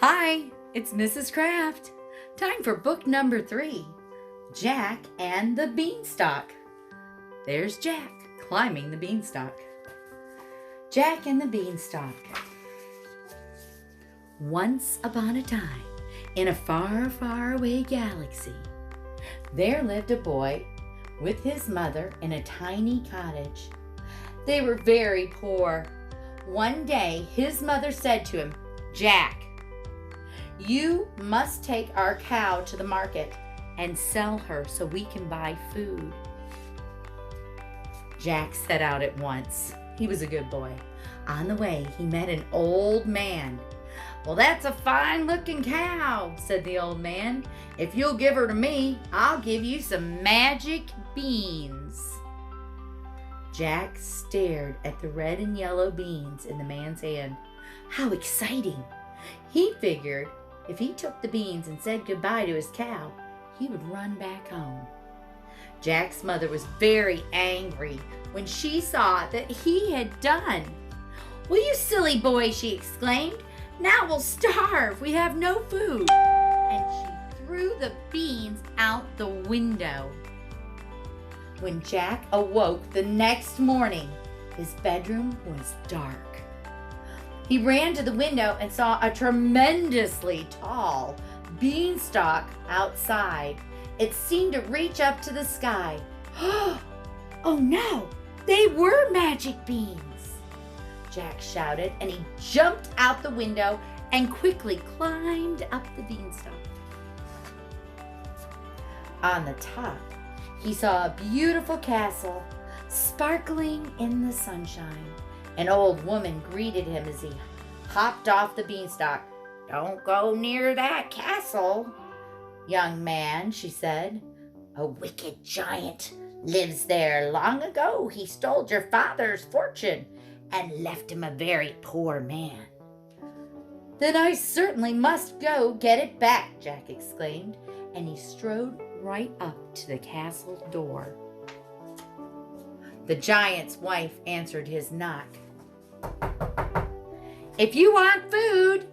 Hi, it's Mrs. Kraft. Time for book number 3, Jack and the Beanstalk. There's Jack climbing the beanstalk. Jack and the Beanstalk. Once upon a time, in a far, far away galaxy, there lived a boy with his mother in a tiny cottage. They were very poor. One day, his mother said to him, "Jack, you must take our cow to the market and sell her so we can buy food." Jack set out at once. He was a good boy. On the way, he met an old man. "Well, that's a fine-looking cow," said the old man. "If you'll give her to me, I'll give you some magic beans." Jack stared at the red and yellow beans in the man's hand. How exciting! He figured if he took the beans and said goodbye to his cow, he would run back home. Jack's mother was very angry when she saw that he had done. "Well, you silly boy," she exclaimed. "Now we'll starve. We have no food." And she threw the beans out the window. When Jack awoke the next morning, his bedroom was dark. He ran to the window and saw a tremendously tall beanstalk outside. It seemed to reach up to the sky. Oh no, they were magic beans! Jack shouted, and he jumped out the window and quickly climbed up the beanstalk. On the top, he saw a beautiful castle sparkling in the sunshine. An old woman greeted him as he hopped off the beanstalk. "Don't go near that castle, young man," she said. "A wicked giant lives there. Long ago he stole your father's fortune and left him a very poor man." "Then I certainly must go get it back," Jack exclaimed, and he strode right up to the castle door. The giant's wife answered his knock. "If you want food,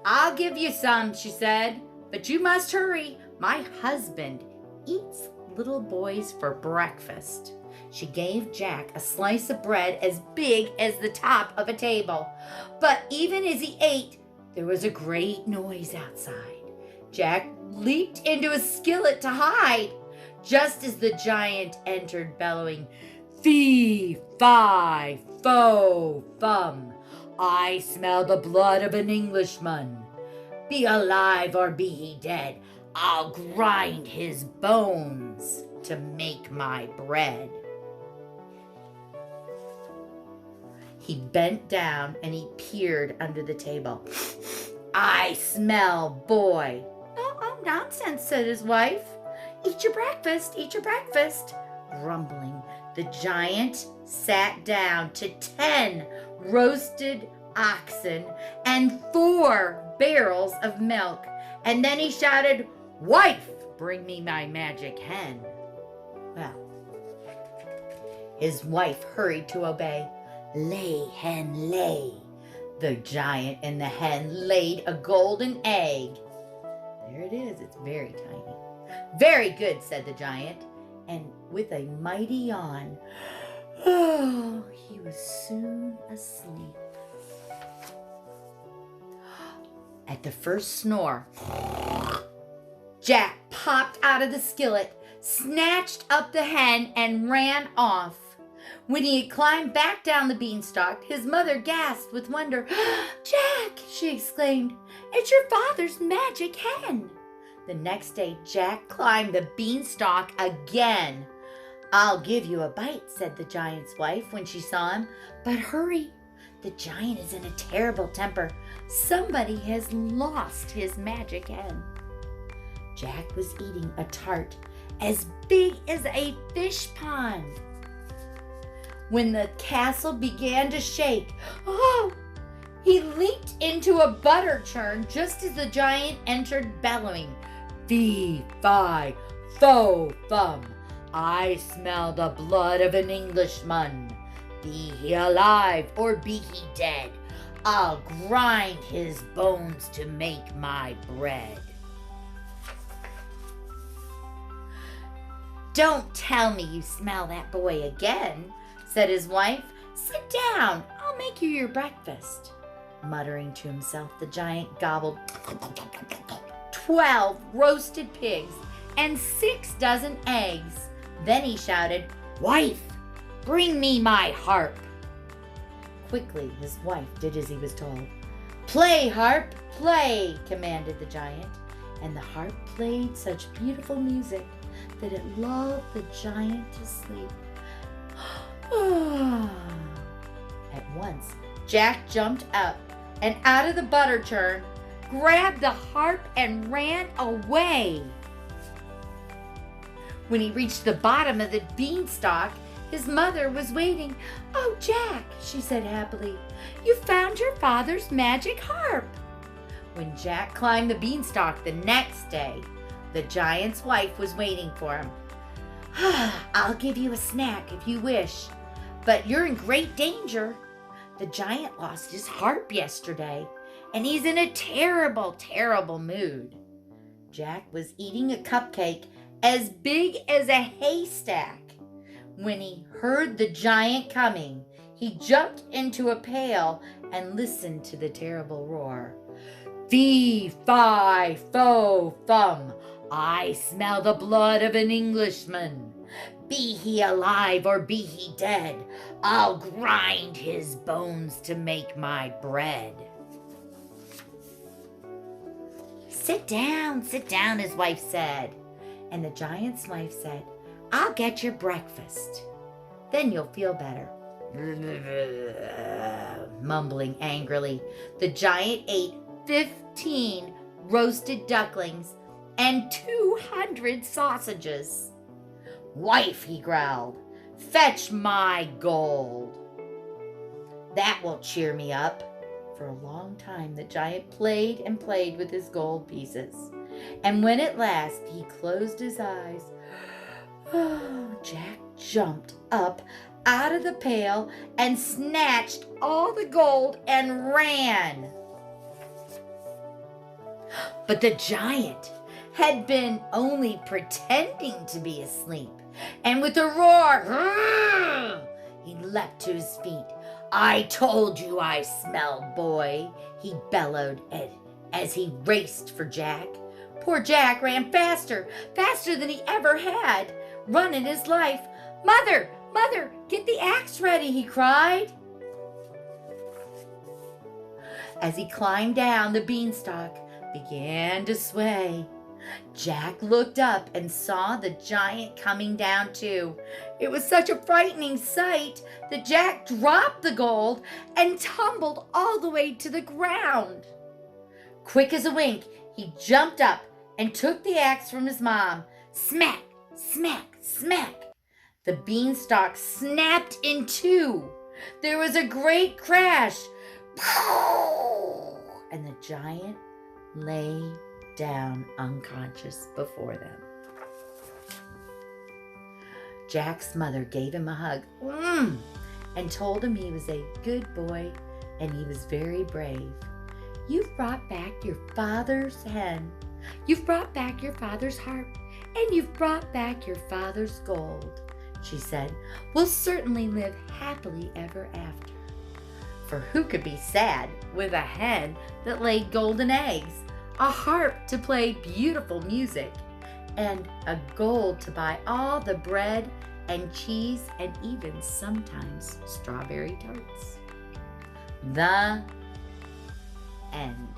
I'll give you some," she said, "but you must hurry. My husband eats little boys for breakfast." She gave Jack a slice of bread as big as the top of a table. But even as he ate, there was a great noise outside. Jack leaped into a skillet to hide, just as the giant entered, bellowing, "Fee, fi, fo, fum. I smell the blood of an Englishman. Be alive or be he dead, I'll grind his bones to make my bread." He bent down and he peered under the table. "I smell boy." Oh, nonsense," said his wife. Eat your breakfast, grumbling. The giant sat down to 10 roasted oxen and 4 barrels of milk. And then he shouted, "Wife, bring me my magic hen." Well, his wife hurried to obey. "Lay, hen, lay." The giant and the hen laid a golden egg. There it is. It's very tiny. "Very good," said the giant. And with a mighty yawn, he was soon asleep. At the first snore, Jack popped out of the skillet, snatched up the hen, and ran off. When he had climbed back down the beanstalk, his mother gasped with wonder. "Jack," she exclaimed, "it's your father's magic hen." The next day, Jack climbed the beanstalk again. "I'll give you a bite," said the giant's wife when she saw him. "But hurry, the giant is in a terrible temper. Somebody has lost his magic hen." Jack was eating a tart as big as a fish pond when the castle began to shake. He leaped into a butter churn just as the giant entered, bellowing, "Fee, fi, fo, fum. I smell the blood of an Englishman. Be he alive or be he dead, I'll grind his bones to make my bread. Don't tell me you smell that boy again, said his wife. Sit down, I'll make you your breakfast. Muttering to himself, the giant gobbled 12 roasted pigs and 6 dozen eggs. Then he shouted, Wife, bring me my harp. Quickly, his wife did as he was told. Play, harp, play, commanded the giant. And the harp played such beautiful music that it lulled the giant to sleep. At once, Jack jumped up and out of the butter churn, grabbed the harp and ran away. When he reached the bottom of the beanstalk, his mother was waiting. Oh, Jack, she said happily, you found your father's magic harp. When Jack climbed the beanstalk the next day, the giant's wife was waiting for him. I'll give you a snack if you wish, but you're in great danger. The giant lost his harp yesterday, and he's in a terrible, terrible mood. Jack was eating a cupcake as big as a haystack. When he heard the giant coming, he jumped into a pail and listened to the terrible roar. Fee, fi, fo, fum, I smell the blood of an Englishman. Be he alive or be he dead, I'll grind his bones to make my bread. Sit down, his wife said. And the giant's wife said, I'll get your breakfast. Then you'll feel better. Mumbling angrily, the giant ate 15 roasted ducklings and 200 sausages. Wife, he growled, fetch my gold. That will cheer me up. For a long time, the giant played and played with his gold pieces. And when at last he closed his eyes, Jack jumped up out of the pail and snatched all the gold and ran. But the giant had been only pretending to be asleep, and with a roar, he leapt to his feet. I told you I smelled, boy, he bellowed as he raced for Jack. Poor Jack ran faster than he ever had run in his life. Mother, Mother, get the axe ready, he cried. As he climbed down, the beanstalk began to sway. Jack looked up and saw the giant coming down too. It was such a frightening sight that Jack dropped the gold and tumbled all the way to the ground. Quick as a wink, he jumped up and took the axe from his mom. Smack, smack, smack. The beanstalk snapped in two. There was a great crash. And the giant lay down unconscious before them. Jack's mother gave him a hug and told him he was a good boy and he was very brave. You've brought back your father's hen. You've brought back your father's harp, and you've brought back your father's gold, she said. We'll certainly live happily ever after. For who could be sad with a hen that laid golden eggs, a harp to play beautiful music, and a gold to buy all the bread and cheese and even sometimes strawberry tarts? The end.